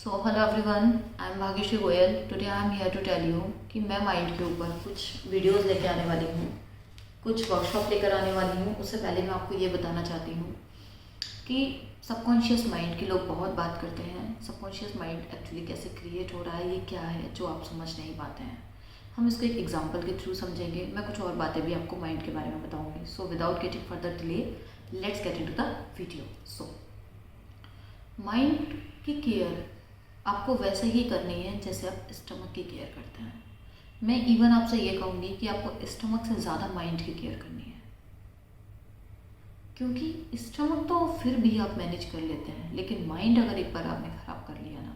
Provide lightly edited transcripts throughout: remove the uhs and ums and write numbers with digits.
So hello everyone, I am Bhagyashree Goyal. Today I am here to tell you कि मैं mind के ऊपर कुछ वीडियोस लेके आने वाली हूँ, कुछ वर्कशॉप लेकर आने वाली हूँ। उससे पहले मैं आपको ये बताना चाहती हूँ कि सबकॉन्शियस माइंड की लोग बहुत बात करते हैं। सबकॉन्शियस माइंड एक्चुअली कैसे क्रिएट हो रहा है, ये क्या है जो आप समझ नहीं पाते हैं। हम इसको एक एग्जाम्पल के थ्रू समझेंगे। मैं कुछ और बातें भी आपको माइंड के बारे में बताऊँगी। So without getting further delay, let's get into the video. So mind की केयर आपको वैसे ही करनी है जैसे आप स्टमक की केयर करते हैं। मैं इवन आपसे ये कहूँगी कि आपको स्टमक से ज़्यादा माइंड की केयर करनी है, क्योंकि स्टमक तो फिर भी आप मैनेज कर लेते हैं, लेकिन माइंड अगर एक बार आपने ख़राब कर लिया ना,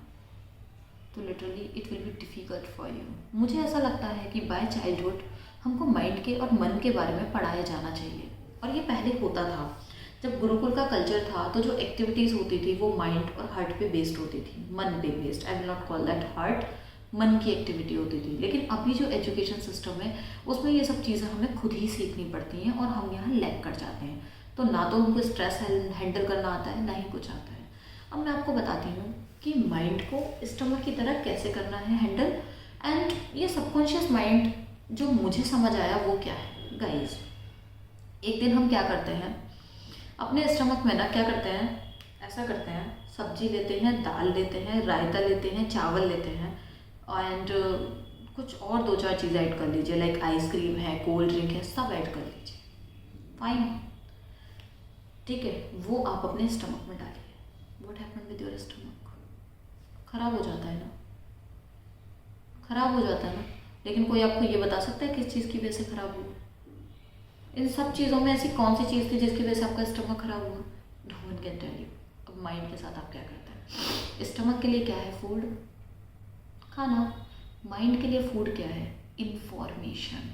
तो literally it will be difficult for you. मुझे ऐसा लगता है कि बाय चाइल्डहुड हमको माइंड के और मन के बारे में पढ़ाया जाना चाहिए। और ये पहले होता था, जब गुरुकुल का कल्चर था तो जो एक्टिविटीज़ होती थी वो माइंड और हार्ट पे बेस्ड होती थी, मन पे based. I will not call that heart, मन की एक्टिविटी होती थी। लेकिन अभी जो एजुकेशन सिस्टम है उसमें ये सब चीज़ें हमें खुद ही सीखनी पड़ती हैं और हम यहाँ लैग कर जाते हैं। तो ना तो हमको स्ट्रेस हैंडल करना आता है, ना ही कुछ आता है। अब मैं आपको बताती हूँ कि माइंड को स्टमक की तरह कैसे करना है हैंडल। एंड ये सबकॉन्शियस माइंड जो मुझे समझ आया वो क्या है गाइस। एक दिन हम क्या करते हैं अपने स्टमक में ना, क्या करते हैं, ऐसा करते हैं, सब्जी लेते हैं, दाल लेते हैं, रायता लेते हैं, चावल लेते हैं, एंड कुछ और दो चार चीज़ें ऐड कर लीजिए, लाइक आइसक्रीम है, कोल्ड ड्रिंक है, सब ऐड कर लीजिए। फाइन, ठीक है। वो आप अपने स्टमक में डालिए। What happen with your stomach? खराब हो जाता है ना, खराब हो जाता है ना। लेकिन कोई आपको ये बता सकता है किस चीज़ की वजह से खराब हुआ? इन सब चीज़ों में ऐसी कौन सी चीज़ थी जिसकी वजह से आपका स्टमक खराब हुआ? No one can tell you. अब माइंड के साथ आप क्या करते हैं? स्टमक के लिए क्या है? फूड, खाना। माइंड के लिए फूड क्या है? इंफॉर्मेशन।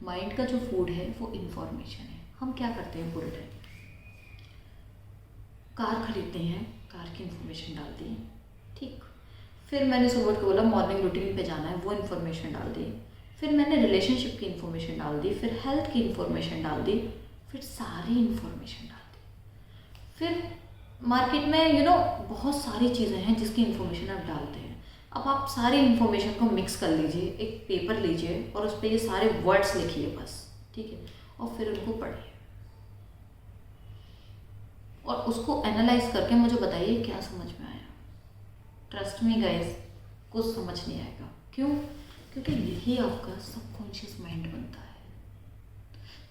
माइंड का जो फूड है वो इंफॉर्मेशन है। हम क्या करते हैं पूरे टाइम? कार खरीदते हैं, कार की इंफॉर्मेशन डालते हैं, ठीक। फिर मैंने सुबह को बोला मॉर्निंग रूटीन पे जाना है, वो इन्फॉर्मेशन डाल दी। फिर मैंने रिलेशनशिप की इन्फॉर्मेशन डाल दी, फिर हेल्थ की इन्फॉर्मेशन डाल दी, फिर सारी इन्फॉर्मेशन डाल दी। फिर मार्केट में बहुत सारी चीज़ें हैं जिसकी इन्फॉर्मेशन आप डालते हैं। अब आप सारी इन्फॉर्मेशन को मिक्स कर लीजिए, एक पेपर लीजिए और उस पर ये सारे वर्ड्स लिखिए बस, ठीक है। और फिर उनको पढ़िए और उसको एनालाइज करके मुझे बताइए क्या समझ में आया। ट्रस्ट मी गाइस, कुछ समझ नहीं आएगा। क्यों? क्योंकि यही आपका सबकॉन्शियस माइंड बनता है,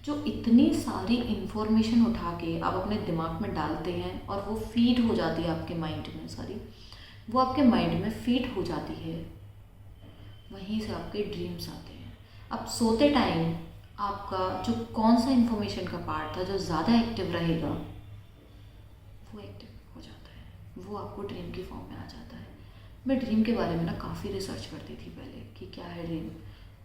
जो इतनी सारी इन्फॉर्मेशन उठा के आप अपने दिमाग में डालते हैं और वो फीड हो जाती है आपके माइंड में। वो आपके माइंड में फीड हो जाती है। वहीं से आपके ड्रीम्स आते हैं। अब सोते टाइम आपका जो कौन सा इन्फॉर्मेशन का पार्ट था जो ज़्यादा एक्टिव रहेगा, वो एक्टिव हो जाता है, वो आपको ड्रीम की फॉर्म में आ जाता है। मैं ड्रीम के बारे में ना काफ़ी रिसर्च करती थी पहले कि क्या है ड्रीम।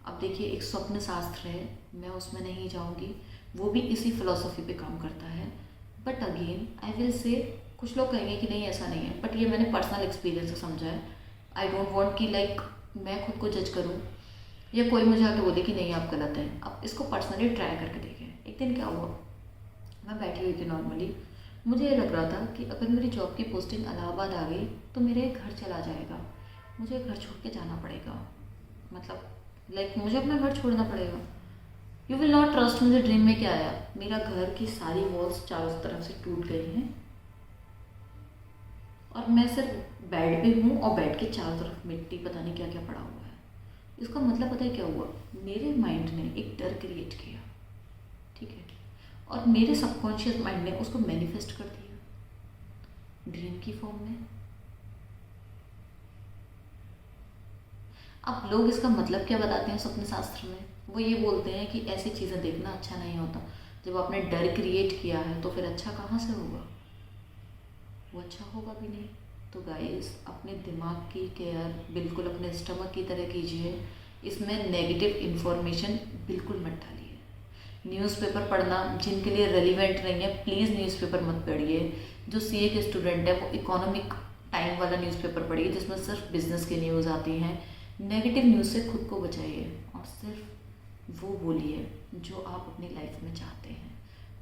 अब देखिए, एक स्वप्न शास्त्र है, मैं उसमें नहीं जाऊंगी, वो भी इसी फिलॉसफी पे काम करता है। But again I will say, कुछ लोग कहेंगे कि नहीं ऐसा नहीं है, बट ये मैंने पर्सनल एक्सपीरियंस से समझा है। आई डोंट वांट कि लाइक मैं खुद को जज करूँ या कोई मुझे आके बोले कि नहीं आप गलत हैं। अब इसको पर्सनली ट्राई करके देखें। एक दिन क्या हुआ, मैं बैठी हुई थी नॉर्मली, मुझे ये लग रहा था कि अगर मेरी जॉब की पोस्टिंग इलाहाबाद आ गई तो मेरे घर चला जाएगा, मुझे घर छोड़ के जाना पड़ेगा। मतलब लाइक मुझे अपना घर छोड़ना पड़ेगा। यू विल नॉट ट्रस्ट, मुझे ड्रीम में क्या आया, मेरा घर की सारी वॉल्स चारों तरफ से टूट गई हैं और मैं सिर्फ बेड पे हूँ और बेड के चारों तरफ मिट्टी, पता नहीं क्या क्या पड़ा हुआ है। इसका मतलब पता है क्या हुआ? मेरे माइंड ने एक डर क्रिएट किया, ठीक है, और मेरे सबकॉन्शियस माइंड ने उसको मैनिफेस्ट कर दिया ड्रीम की फॉर्म में। अब लोग इसका मतलब क्या बताते हैं स्वप्न शास्त्र में? वो ये बोलते हैं कि ऐसी चीज़ें देखना अच्छा नहीं होता। जब आपने डर क्रिएट किया है तो फिर अच्छा कहाँ से होगा? वो अच्छा होगा भी नहीं। तो गाइस, अपने दिमाग की केयर बिल्कुल अपने स्टमक की तरह कीजिए। इसमें नेगेटिव इन्फॉर्मेशन बिल्कुल मत डालिए। न्यूज़पेपर पढ़ना जिनके लिए रेलिवेंट नहीं है, प्लीज़ न्यूज़पेपर मत पढ़िए। जो सीए के स्टूडेंट है वो इकोनॉमिक टाइम वाला न्यूज़पेपर पढ़िए जिसमें सिर्फ बिजनेस की न्यूज़ आती हैं। नेगेटिव न्यूज़ से खुद को बचाइए और सिर्फ वो बोलिए जो आप अपनी लाइफ में चाहते हैं।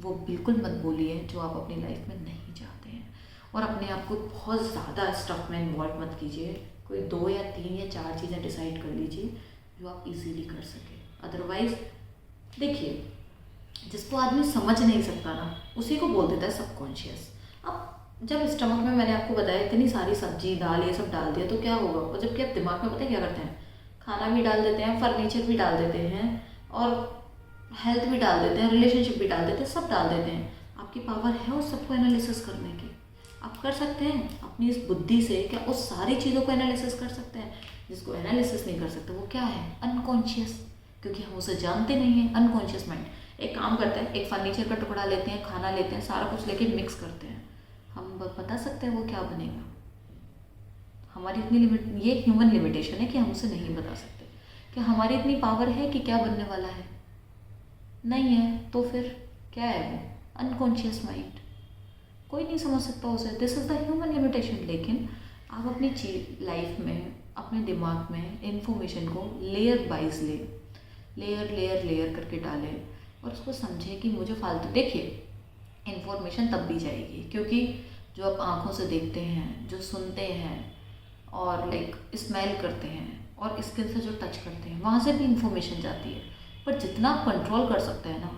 वो बिल्कुल मत बोलिए जो आप अपनी लाइफ में नहीं चाहते हैं। और अपने आप को बहुत ज़्यादा स्टफ में इन्वॉल्व मत कीजिए। कोई 2 या 3 या 4 चीज़ें डिसाइड कर लीजिए जो आप इजीली कर सके। अदरवाइज देखिए, जिसको आदमी समझ नहीं सकता ना, उसी को बोल देता है सबकॉन्शियस। अब जब स्टमक में मैंने आपको बताया इतनी सारी सब्जी दाल ये सब डाल दिया तो क्या होगा, और जबकि आप दिमाग में पता है क्या करते हैं, खाना भी डाल देते हैं, फर्नीचर भी डाल देते हैं, और हेल्थ भी डाल देते हैं, रिलेशनशिप भी डाल देते हैं, सब डाल देते हैं। आपकी पावर है उस सबको एनालिसिस करने की, आप कर सकते हैं अपनी इस बुद्धि से। क्या उस सारी चीज़ों को एनालिसिस कर सकते हैं? जिसको एनालिसिस नहीं कर सकते वो क्या है, अनकॉन्शियस, क्योंकि हम उसे जानते नहीं हैं। अनकॉन्शियस माइंड एक काम करता है, एक फर्नीचर का टुकड़ा लेते हैं, खाना लेते हैं, सारा कुछ लेके मिक्स करते हैं, हम बता सकते हैं वो क्या बनेगा? हमारी इतनी लिमिट, ये ह्यूमन लिमिटेशन है कि हम उसे नहीं बता सकते। क्या हमारी इतनी पावर है कि क्या बनने वाला है? नहीं है। तो फिर क्या है वो? Unconscious mind. कोई नहीं समझ सकता उसे। This is the human limitation. लेकिन आप अपनी लाइफ में, अपने दिमाग में इंफॉर्मेशन को layer wise layer layer layer करके डालें और उसको समझें कि मुझे फालतू, देखिए इन्फॉर्मेशन तब भी जाएगी क्योंकि जो आप आँखों से देखते हैं, जो सुनते हैं और लाइक स्मेल करते हैं और स्किन से जो टच करते हैं, वहाँ से भी इंफॉर्मेशन जाती है। पर जितना आप कंट्रोल कर सकते हैं ना,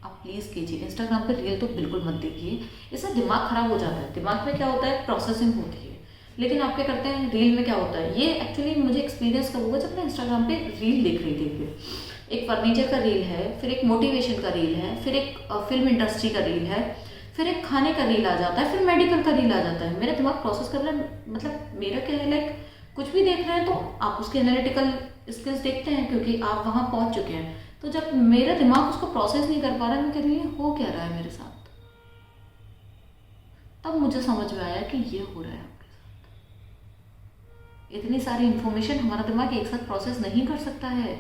आप प्लीज़ कीजिए। इंस्टाग्राम पे रील तो बिल्कुल मत देखिए, इससे दिमाग ख़राब हो जाता है। दिमाग में क्या होता है, प्रोसेसिंग होती है, लेकिन आप क्या करते हैं, रील में क्या होता है, ये एक्चुअली मुझे एक्सपीरियंस कब हुआ, जब मैं इंस्टाग्राम पे रील देख रही थी। एक फर्नीचर का रील है, फिर एक मोटिवेशन का रील है, फिर एक फिल्म इंडस्ट्री का रील है, फिर एक खाने का रील आ जाता है, फिर मेडिकल का रील आ जाता है। मेरा दिमाग प्रोसेस कर रहा है, मतलब मेरा क्या है, लाइक कुछ भी देख रहे हैं तो आप उसके एनालिटिकल स्किल्स देखते हैं क्योंकि आप वहाँ पहुँच चुके हैं। तो जब मेरा दिमाग उसको प्रोसेस नहीं कर पा रहा, मैं कह रही हूँ हो क्या रहा है मेरे साथ, तब मुझे समझ में आया कि ये हो रहा है आपके साथ। इतनी सारी इन्फॉर्मेशन हमारा दिमाग एक साथ प्रोसेस नहीं कर सकता है।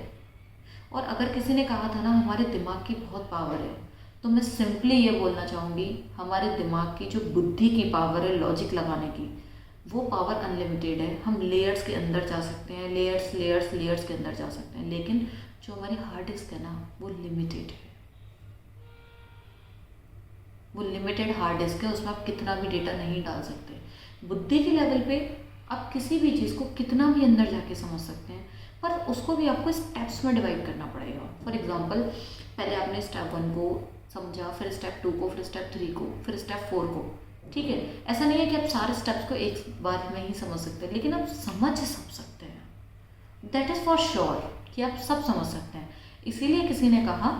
और अगर किसी ने कहा था ना हमारे दिमाग की बहुत पावर है, तो मैं सिंपली ये बोलना चाहूँगी, हमारे दिमाग की जो बुद्धि की पावर है, लॉजिक लगाने की, वो पावर अनलिमिटेड है। हम लेयर्स के अंदर जा सकते हैं, लेयर्स लेयर्स लेयर्स के अंदर जा सकते हैं, लेकिन जो हमारी हार्ड डिस्क है ना, वो लिमिटेड है। वो लिमिटेड हार्ड डिस्क है, उसमें आप कितना भी डेटा नहीं डाल सकते। बुद्धि के लेवल पे आप किसी भी चीज़ को कितना भी अंदर जाके समझ सकते हैं, पर उसको भी आपको स्टेप्स में डिवाइड करना पड़ेगा। फॉर एग्जांपल, पहले आपने स्टेप 1 को समझा, फिर स्टेप 2 को, फिर स्टेप 3 को, फिर स्टेप 4 को। ठीक है, ऐसा नहीं है कि आप सारे स्टेप्स को एक बार में ही समझ सकते हैं, लेकिन आप समझ सब सकते हैं। दैट इज़ फॉर श्योर कि आप सब समझ सकते हैं। इसीलिए किसी ने कहा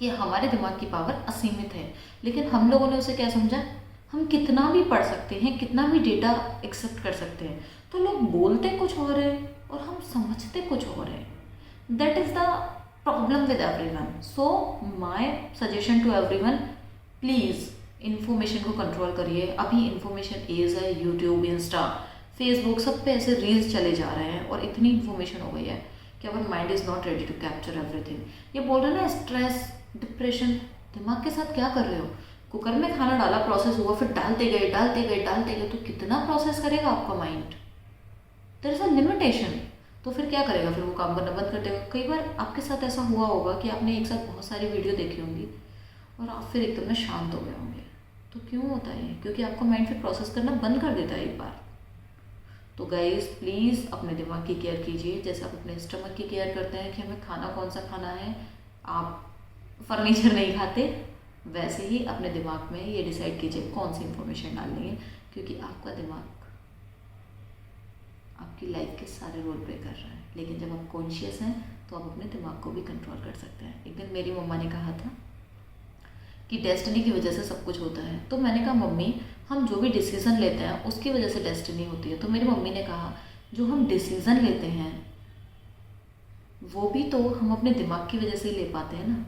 कि हमारे दिमाग की पावर असीमित है, लेकिन हम लोगों ने उसे क्या समझा, हम कितना भी पढ़ सकते हैं, कितना भी डेटा एक्सेप्ट कर सकते हैं। तो लोग बोलते कुछ और है और हम समझते कुछ और है। That is the problem with everyone. So my suggestion to everyone, please information को कंट्रोल करिए। अभी इन्फॉर्मेशन एज है, यूट्यूब, इंस्टा, फेसबुक, सब पे ऐसे रील्स चले जा रहे हैं और इतनी इन्फॉर्मेशन हो गई है कि our mind is not ready to capture everything. ये बोल रहे हैं ना, स्ट्रेस, डिप्रेशन, दिमाग के साथ क्या कर रहे हो? कुकर में खाना डाला, प्रोसेस हुआ, फिर डालते गए डालते गए डालते गए, तो कितना प्रोसेस करेगा आपका mind? There is a limitation. तो फिर क्या करेगा, फिर वो काम करना बंद कर देगा। कई बार आपके साथ ऐसा हुआ होगा कि आपने एक साथ बहुत सारी वीडियो देखी होंगी और आप फिर एकदम में शांत हो गए होंगे। तो क्यों होता है? क्योंकि आपका माइंड फिर प्रोसेस करना बंद कर देता है एक बार। तो गाइस, प्लीज़ अपने दिमाग की केयर कीजिए, जैसे आप अपने स्टमक की केयर करते हैं कि हमें खाना कौन सा खाना है, आप फर्नीचर नहीं खाते, वैसे ही अपने दिमाग में ये डिसाइड कीजिए कौन सी इन्फॉर्मेशन डालनी है, क्योंकि आपका दिमाग आपकी लाइफ के सारे रोल प्ले कर रहा है। लेकिन जब आप कॉन्शियस हैं तो आप अपने दिमाग को भी कंट्रोल कर सकते हैं। एक दिन मेरी मम्मा ने कहा था कि डेस्टिनी की वजह से सब कुछ होता है। तो मैंने कहा, मम्मी, हम जो भी डिसीज़न लेते हैं उसकी वजह से डेस्टिनी होती है। तो मेरी मम्मी ने कहा, जो हम डिसीज़न लेते हैं वो भी तो हम अपने दिमाग की वजह से ही ले पाते हैं ना।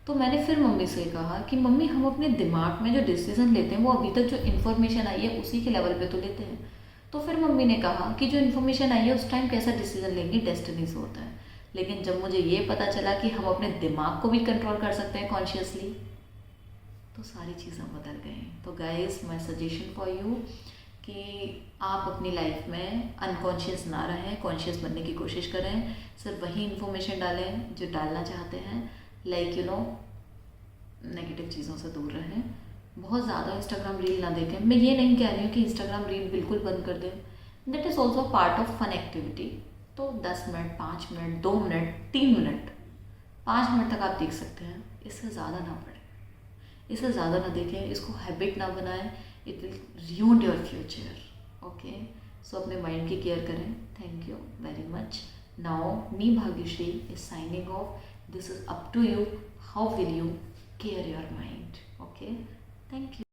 तो मैंने फिर मम्मी से कहा कि मम्मी, हम अपने दिमाग में जो डिसीज़न लेते हैं वो अभी तक जो इन्फॉर्मेशन आई है उसी के लेवल पे तो लेते हैं। तो फिर मम्मी ने कहा कि जो इन्फॉर्मेशन आई है उस टाइम कैसा डिसीजन लेंगे, डेस्टिनी से होता है। लेकिन जब मुझे ये पता चला कि हम अपने दिमाग को भी कंट्रोल कर सकते हैं कॉन्शियसली, तो सारी चीज़ें बदल गई। तो guys, my suggestion for you कि आप अपनी लाइफ में अनकॉन्शियस ना रहें, कॉन्शियस बनने की कोशिश करें। सिर्फ वही इन्फॉर्मेशन डालें जो डालना चाहते हैं, लाइक नेगेटिव चीज़ों से दूर रहें। बहुत ज़्यादा इंस्टाग्राम रील ना देखें। मैं ये नहीं कह रही हूँ कि इंस्टाग्राम रील बिल्कुल बंद कर दें, that is also part of fun activity. तो 10 minute, 5 minute, 2 minute, 3 minute, 5 minute तक आप देख सकते हैं, इससे ज़्यादा ना पढ़ें, इससे ज़्यादा ना देखें, इसको हैबिट ना बनाएं, it will ruin your future. Okay, so अपने माइंड की केयर करें। Thank you very much. Now me Bhagyashree is signing off. This is up to you, how will you care your mind. Okay, thank you.